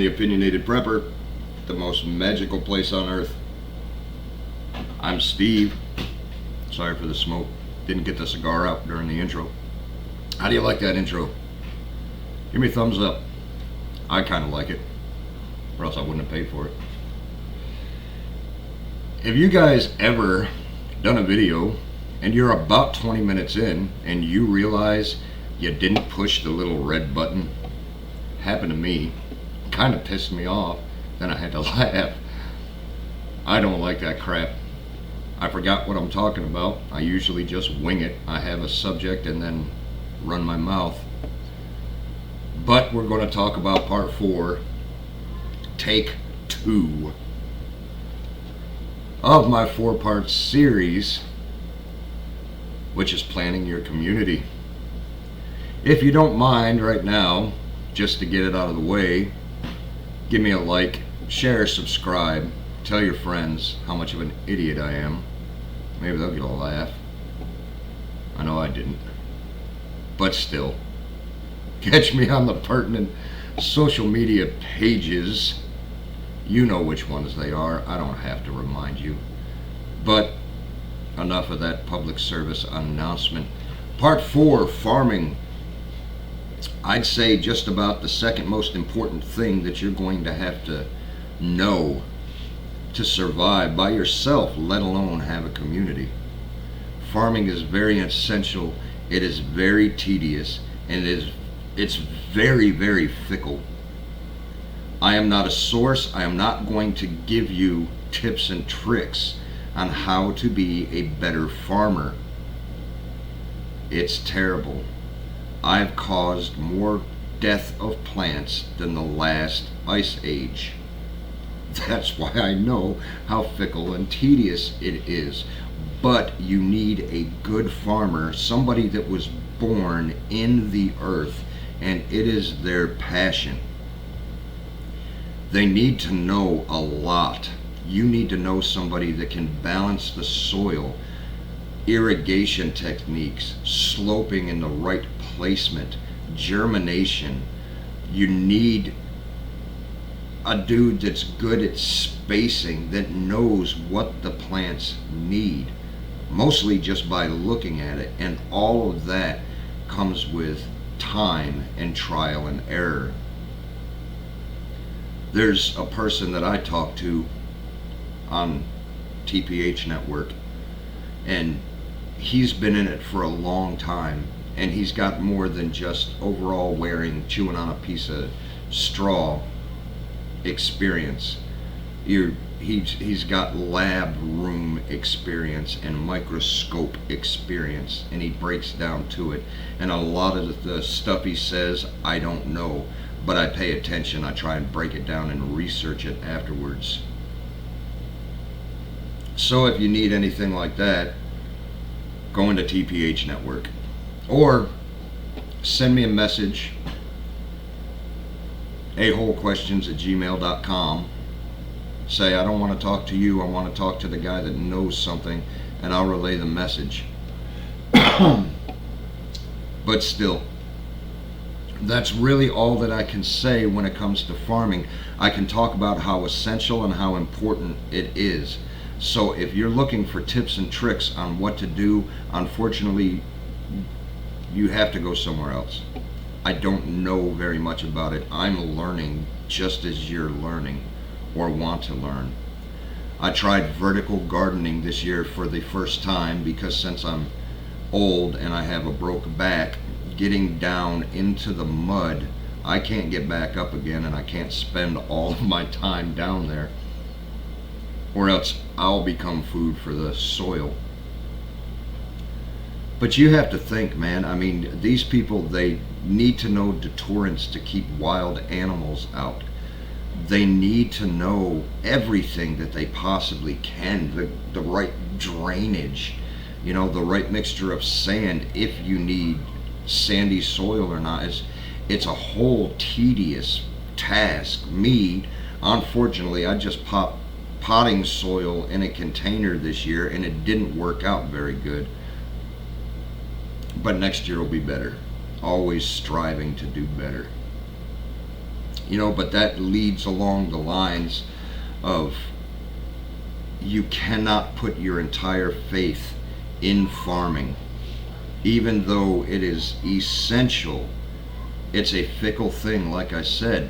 the Opinionated Prepper, the most magical place on earth. I'm Steve. Sorry for the smoke. Didn't get the cigar out during the intro. How do you like that intro? Give me a thumbs up. I kind of like it, or else I wouldn't have paid for it. Have you guys ever done a video and you're about 20 minutes in and you realize you didn't push the little red button? Happened to me. Kind of pissed me off. Then I had to laugh. I don't like that crap. I forgot what I'm talking about. I usually just wing it. I have a subject and then run my mouth. But we're going to talk about part 4, take 2 of my 4-part series, which is planning your community. If you don't mind right now, just to get it out of the way, give me a like, share, subscribe, tell your friends how much of an idiot I am. Maybe they'll get a laugh. I know I didn't. But still, catch me on the pertinent social media pages. You know which ones they are. I don't have to remind you. But enough of that public service announcement. Part 4, farming. I'd say just about the second most important thing that you're going to have to know to survive by yourself, let alone have a community. Farming is very essential. It is very tedious, and it's very, very fickle. I am not a source. I am not going to give you tips and tricks on how to be a better farmer. It's terrible. I've caused more death of plants than the last ice age. That's why I know how fickle and tedious it is. But you need a good farmer, somebody that was born in the earth, and it is their passion. They need to know a lot. You need to know somebody that can balance the soil, irrigation techniques, sloping in the right placement, germination. You need a dude that's good at spacing, that knows what the plants need, mostly just by looking at it. And all of that comes with time and trial and error. There's a person that I talk to on TPH network, and he's been in it for a long time, and he's got more than just overall wearing, chewing on a piece of straw experience. He's got lab room experience and microscope experience, and he breaks down to it. And a lot of the stuff he says, I don't know, but I pay attention. I try and break it down and research it afterwards. So if you need anything like that, go into TPH network, or send me a message, aholequestions@gmail.com. Say, I don't want to talk to you, I want to talk to the guy that knows something, and I'll relay the message. But still, that's really all that I can say when it comes to farming. I can talk about how essential and how important it is. So if you're looking for tips and tricks on what to do, unfortunately, you have to go somewhere else. I don't know very much about it. I'm learning just as you're learning or want to learn. I tried vertical gardening this year for the first time because since I'm old and I have a broke back, getting down into the mud, I can't get back up again, and I can't spend all of my time down there, or else I'll become food for the soil. But you have to think, man, I mean, these people, they need to know deterrents to keep wild animals out. They need to know everything that they possibly can, the right drainage, you know, the right mixture of sand, if you need sandy soil or not. It's a whole tedious task. Me, unfortunately, I just popped potting soil in a container this year, and it didn't work out very good. But next year will be better. Always striving to do better. But that leads along the lines of, you cannot put your entire faith in farming. Even though it is essential, it's a fickle thing. Like I said,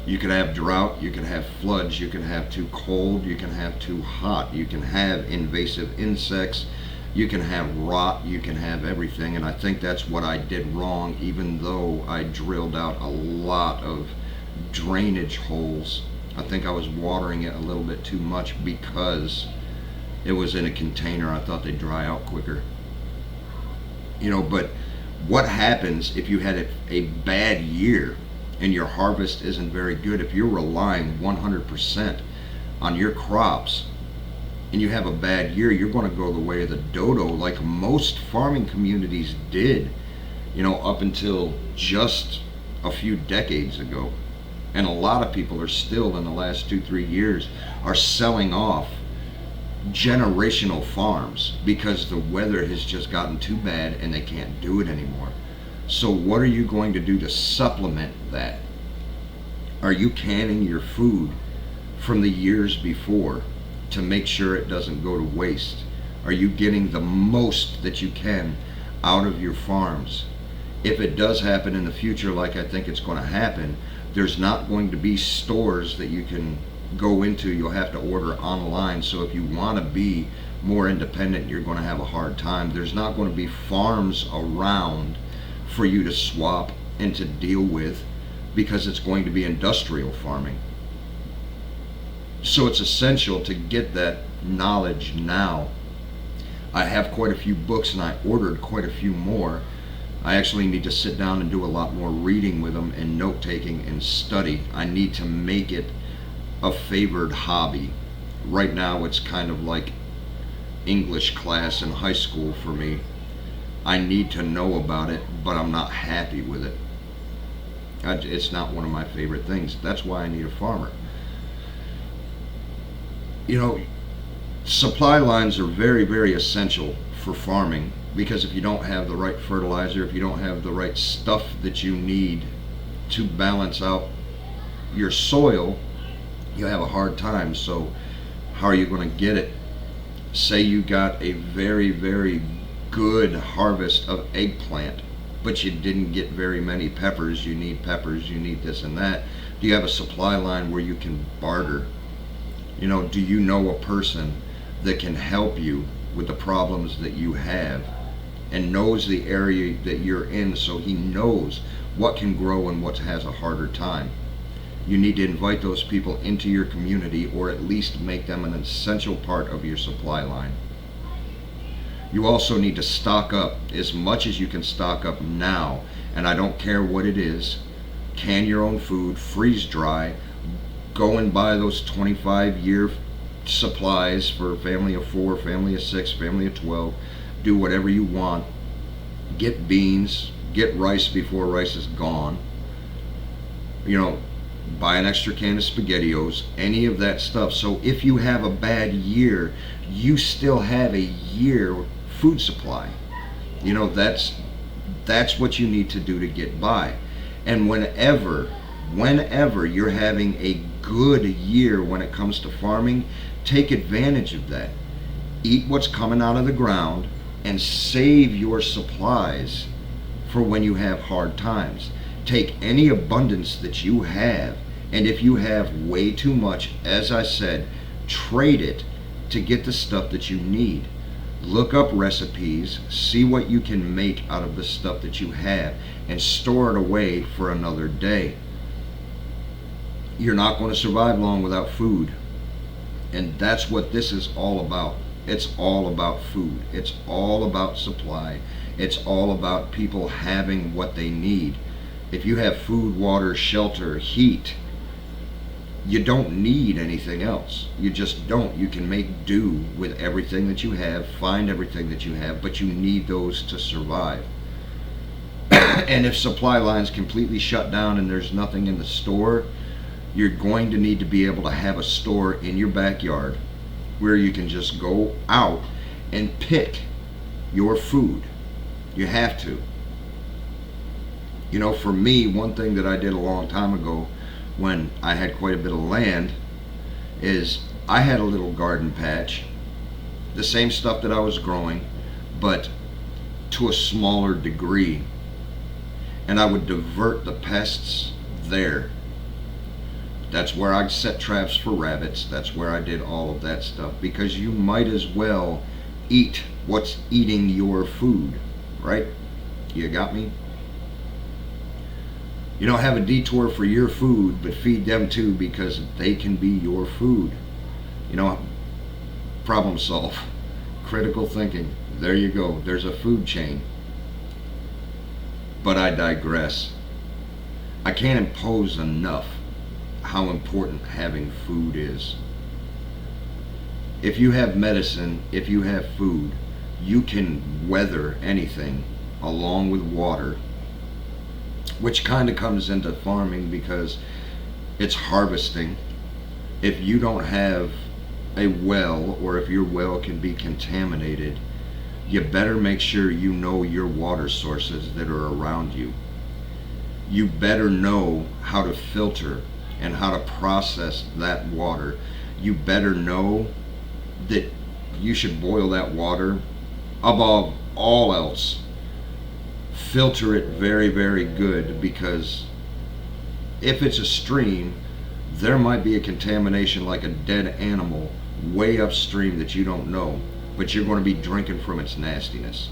you could have drought, you can have floods, you can have too cold, you can have too hot, you can have invasive insects, you can have rot, you can have everything. And I think that's what I did wrong, even though I drilled out a lot of drainage holes. I think I was watering it a little bit too much because it was in a container. I thought they'd dry out quicker. But what happens if you had a bad year and your harvest isn't very good? If you're relying 100% on your crops and you have a bad year, you're going to go the way of the dodo, like most farming communities did, up until just a few decades ago. And a lot of people are still, in the last 2-3 years, are selling off generational farms because the weather has just gotten too bad and they can't do it anymore. So what are you going to do to supplement that? Are you canning your food from the years before to make sure it doesn't go to waste? Are you getting the most that you can out of your farms? If it does happen in the future, like I think it's going to happen, there's not going to be stores that you can go into. You'll have to order online. So if you want to be more independent, you're going to have a hard time. There's not going to be farms around for you to swap and to deal with, because it's going to be industrial farming. So it's essential to get that knowledge now. I have quite a few books and I ordered quite a few more. I actually need to sit down and do a lot more reading with them and note taking and study. I need to make it a favored hobby. Right now it's kind of like English class in high school for me. I need to know about it, but I'm not happy with it. It's not one of my favorite things. That's why I need a farmer. Supply lines are very, very essential for farming, because if you don't have the right fertilizer, if you don't have the right stuff that you need to balance out your soil, you have a hard time. So how are you going to get it? Say you got a very, very good harvest of eggplant, but you didn't get very many peppers. You need peppers, you need this and that. Do you have a supply line where you can barter? Do you know a person that can help you with the problems that you have and knows the area that you're in, so he knows what can grow and what has a harder time? You need to invite those people into your community, or at least make them an essential part of your supply line. You also need to stock up as much as you can stock up now, and I don't care what it is. Can your own food, freeze dry, go and buy those 25-year supplies for a family of 4, family of 6, family of 12. Do whatever you want. Get beans, get rice before rice is gone. Buy an extra can of SpaghettiOs, any of that stuff. So if you have a bad year, you still have a year food supply. That's what you need to do to get by. And whenever you're having a good year when it comes to farming, take advantage of that. Eat what's coming out of the ground and save your supplies for when you have hard times. Take any abundance that you have, and if you have way too much, as I said, trade it to get the stuff that you need. Look up recipes, see what you can make out of the stuff that you have, and store it away for another day. You're not going to survive long without food, and that's what this is all about. It's all about food. It's all about supply. It's all about people having what they need. If you have food, water, shelter, heat, you don't need anything else. You just don't. You can make do with everything that you have, find everything that you have, but you need those to survive. And if supply lines completely shut down and there's nothing in the store, you're going to need to be able to have a store in your backyard where you can just go out and pick your food. You have to. You know, for me, one thing that I did a long time ago when I had quite a bit of land is I had a little garden patch, the same stuff that I was growing, but to a smaller degree. And I would divert the pests there. That's where I set traps for rabbits. That's where I did all of that stuff, because you might as well eat what's eating your food, right? You got me? You don't have a detour for your food, but feed them too, because they can be your food. You know, problem solve. Critical thinking. There you go. There's a food chain. But I digress. I can't impose enough how important having food is. If you have medicine, if you have food, you can weather anything along with water, which kind of comes into farming because it's harvesting. If you don't have a well, or if your well can be contaminated, you better make sure you know your water sources that are around you. You better know how to filter and how to process that water. You better know that you should boil that water. Above all else, filter it very, very good, because if it's a stream, there might be a contamination like a dead animal way upstream that you don't know, but you're going to be drinking from its nastiness.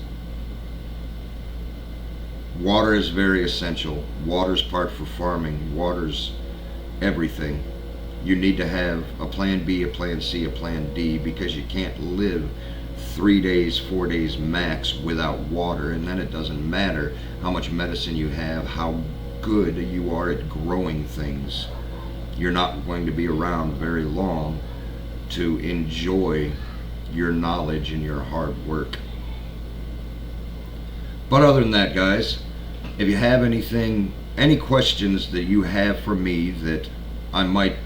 Water is very essential. Water's part for farming. Water's everything. You need to have a plan B, a plan C, a plan D, because you can't live 3 days, 4 days max without water. And then it doesn't matter how much medicine you have, how good you are at growing things. You're not going to be around very long to enjoy your knowledge and your hard work. But other than that, guys, if you have any questions that you have for me that I might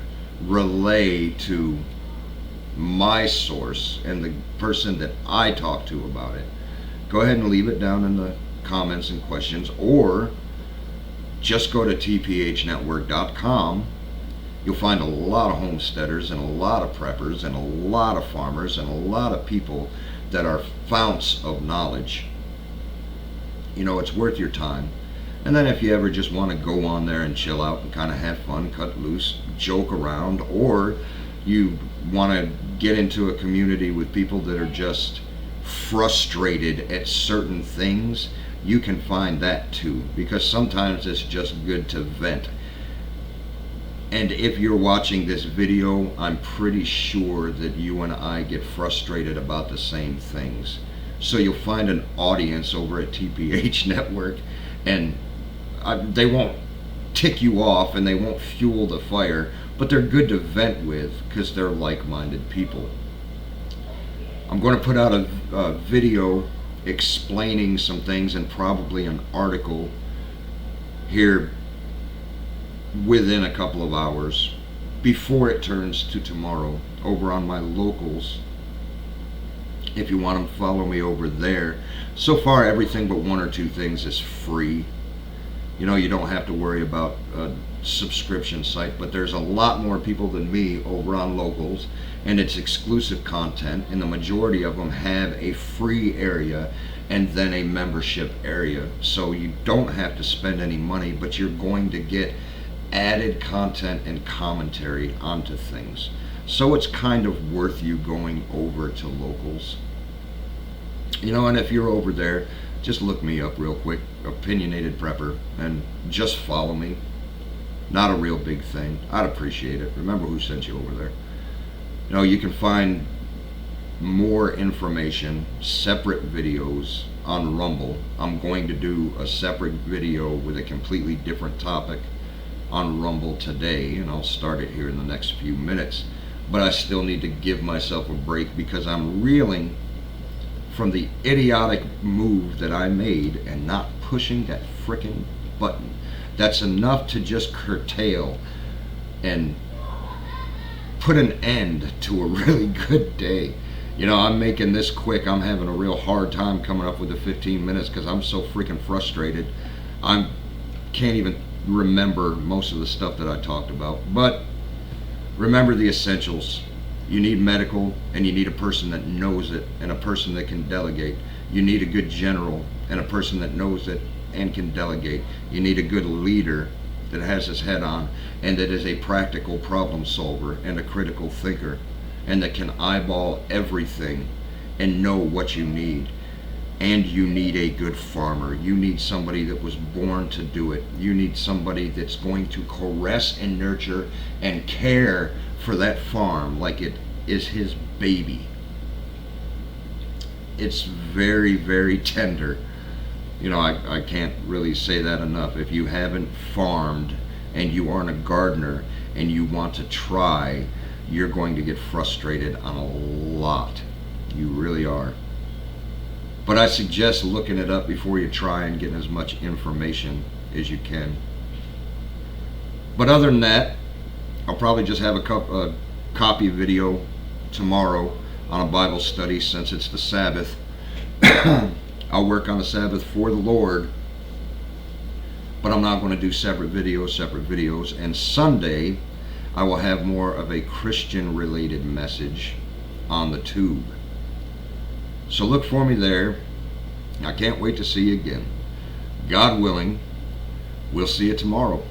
relay to my source and the person that I talk to about it, go ahead and leave it down in the comments and questions, or just go to tphnetwork.com. You'll find a lot of homesteaders and a lot of preppers and a lot of farmers and a lot of people that are founts of knowledge. You know, it's worth your time. And then if you ever just want to go on there and chill out and kind of have fun, cut loose, joke around, or you want to get into a community with people that are just frustrated at certain things, you can find that too, because sometimes it's just good to vent. And if you're watching this video, I'm pretty sure that you and I get frustrated about the same things. So you'll find an audience over at TPH Network, and they won't tick you off and they won't fuel the fire, but they're good to vent with because they're like-minded people. I'm going to put out a video explaining some things, and probably an article here within a couple of hours before it turns to tomorrow over on my locals. If you want to follow me over there, so far everything but one or two things is free. You know, you don't have to worry about a subscription site, but there's a lot more people than me over on locals, and it's exclusive content, and the majority of them have a free area and then a membership area. So you don't have to spend any money, but you're going to get added content and commentary onto things. So it's kind of worth you going over to locals. You know, and if you're over there, just look me up real quick, Opinionated Prepper, and just follow me. Not a real big thing. I'd appreciate it. Remember who sent you over there. You know, you can find more information, separate videos on Rumble. I'm going to do a separate video with a completely different topic on Rumble today, and I'll start it here in the next few minutes. But I still need to give myself a break because I'm reeling from the idiotic move that I made and not pushing that frickin' button. That's enough to just curtail and put an end to a really good day. You know, I'm making this quick. I'm having a real hard time coming up with the 15 minutes because I'm so freaking frustrated. I'm can't even remember most of the stuff that I talked about. But remember the essentials. You need medical, and you need a person that knows it, and a person that can delegate. You need a good general, and a person that knows it and can delegate. You need a good leader that has his head on, and that is a practical problem solver and a critical thinker, and that can eyeball everything and know what you need. And you need a good farmer. You need somebody that was born to do it. You need somebody that's going to caress and nurture and care for that farm like it is his baby. It's very, very tender. You know, I can't really say that enough. If you haven't farmed and you aren't a gardener and you want to try, you're going to get frustrated on a lot. You really are. But I suggest looking it up before you try and getting as much information as you can. But other than that, I'll probably just have a copy video tomorrow on a Bible study, since it's the Sabbath. I'll work on the Sabbath for the Lord, but I'm not going to do separate videos. And Sunday, I will have more of a Christian-related message on the tube. So look for me there. I can't wait to see you again. God willing, we'll see you tomorrow.